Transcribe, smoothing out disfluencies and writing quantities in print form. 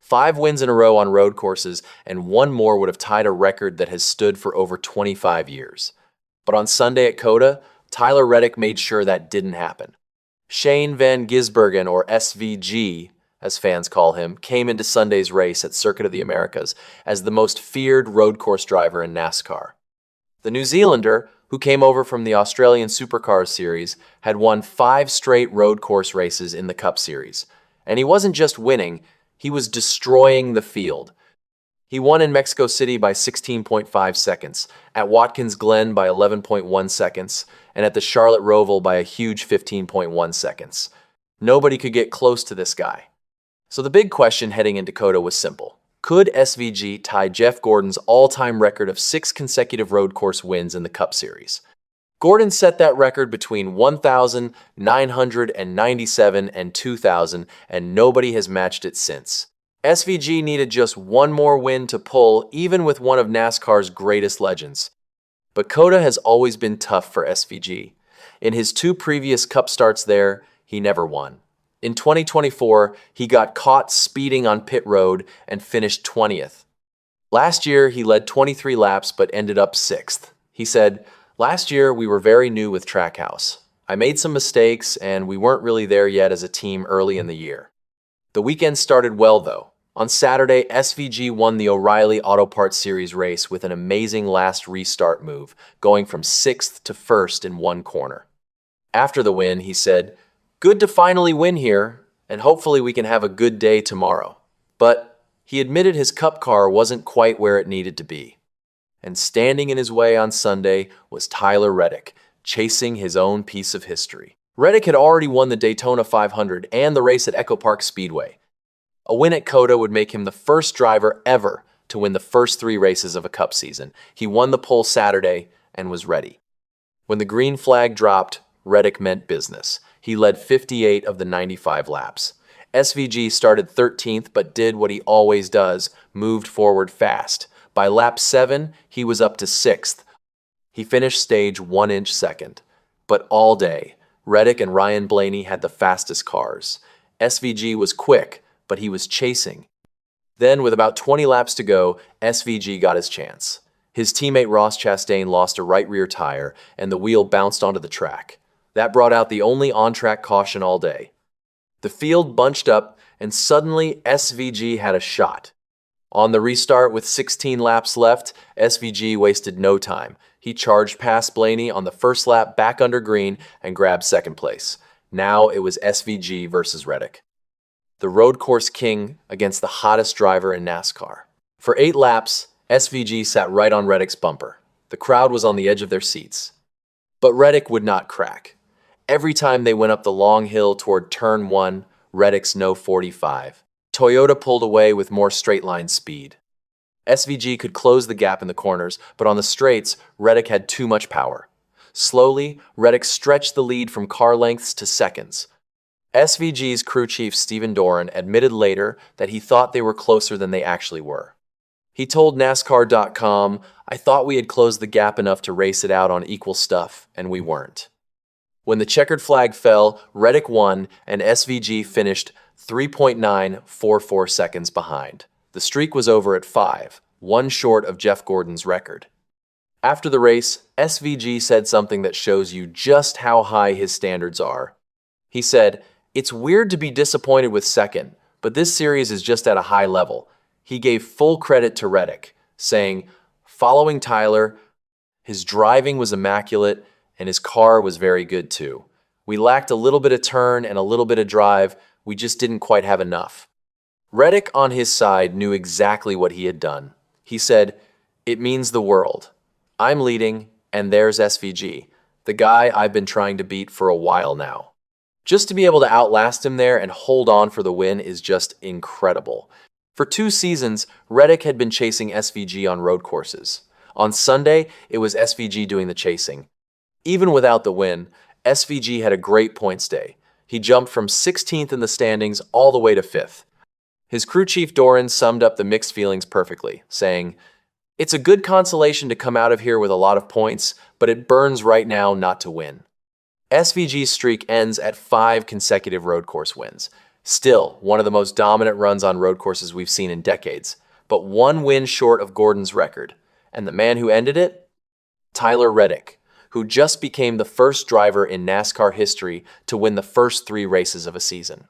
5 wins in a row on road courses, and one more would have tied a record that has stood for over 25 years. But on Sunday at COTA, Tyler Reddick made sure that didn't happen. Shane van Gisbergen, or SVG, as fans call him, came into Sunday's race at Circuit of the Americas as the most feared road course driver in NASCAR. The New Zealander, who came over from the Australian Supercars Series, had won 5 straight road course races in the Cup Series. And he wasn't just winning, he was destroying the field. He won in Mexico City by 16.5 seconds, at Watkins Glen by 11.1 seconds, and at the Charlotte Roval by a huge 15.1 seconds. Nobody could get close to this guy. So the big question heading into COTA was simple. Could SVG tie Jeff Gordon's all-time record of 6 consecutive road course wins in the Cup Series? Gordon set that record between 1,997 and 2,000, and nobody has matched it since. SVG needed just one more win to pull, even with one of NASCAR's greatest legends. But COTA has always been tough for SVG. In his 2 previous Cup starts there, he never won. In 2024, he got caught speeding on pit road and finished 20th. Last year, he led 23 laps but ended up 6th. He said, "Last year, we were very new with Trackhouse. I made some mistakes, and we weren't really there yet as a team early in the year." The weekend started well, though. On Saturday, SVG won the O'Reilly Auto Parts Series race with an amazing last restart move, going from 6th to 1st in one corner. After the win, he said, "Good to finally win here, and hopefully we can have a good day tomorrow." But he admitted his Cup car wasn't quite where it needed to be. And standing in his way on Sunday was Tyler Reddick, chasing his own piece of history. Reddick had already won the Daytona 500 and the race at Echo Park Speedway. A win at COTA would make him the first driver ever to win the first 3 races of a Cup season. He won the pole Saturday and was ready. When the green flag dropped, Reddick meant business. He led 58 of the 95 laps. SVG started 13th but did what he always does, moved forward fast. By lap 7, he was up to 6th. He finished stage 1 inch second. But all day, Reddick and Ryan Blaney had the fastest cars. SVG was quick, but he was chasing. Then, with about 20 laps to go, SVG got his chance. His teammate Ross Chastain lost a right rear tire, and the wheel bounced onto the track. That brought out the only on-track caution all day. The field bunched up, and suddenly SVG had a shot. On the restart with 16 laps left, SVG wasted no time. He charged past Blaney on the first lap back under green and grabbed second place. Now it was SVG versus Reddick. The road course king against the hottest driver in NASCAR. For 8 laps, SVG sat right on Reddick's bumper. The crowd was on the edge of their seats. But Reddick would not crack. Every time they went up the long hill toward turn 1, Reddick's no 45. Toyota pulled away with more straight-line speed. SVG could close the gap in the corners, but on the straights, Reddick had too much power. Slowly, Reddick stretched the lead from car lengths to seconds. SVG's crew chief Stephen Doran admitted later that he thought they were closer than they actually were. He told NASCAR.com, "I thought we had closed the gap enough to race it out on equal stuff, and we weren't." When the checkered flag fell, Reddick won, and SVG finished 3.944 seconds behind. The streak was over at 5, 1 short of Jeff Gordon's record. After the race, SVG said something that shows you just how high his standards are. He said, "It's weird to be disappointed with second, but this series is just at a high level." He gave full credit to Reddick, saying, "Following Tyler, his driving was immaculate, and his car was very good too. We lacked a little bit of turn and a little bit of drive. We just didn't quite have enough." Reddick, on his side, knew exactly what he had done. He said, "It means the world. I'm leading, and there's SVG, the guy I've been trying to beat for a while now." Just to be able to outlast him there and hold on for the win is just incredible. For 2 seasons, Reddick had been chasing SVG on road courses. On Sunday, it was SVG doing the chasing. Even without the win, SVG had a great points day. He jumped from 16th in the standings all the way to 5th. His crew chief Doran summed up the mixed feelings perfectly, saying, "It's a good consolation to come out of here with a lot of points, but it burns right now not to win." SVG's streak ends at 5 consecutive road course wins. Still, one of the most dominant runs on road courses we've seen in decades, but one win short of Gordon's record. And the man who ended it? Tyler Reddick, who just became the first driver in NASCAR history to win the first 3 races of a season.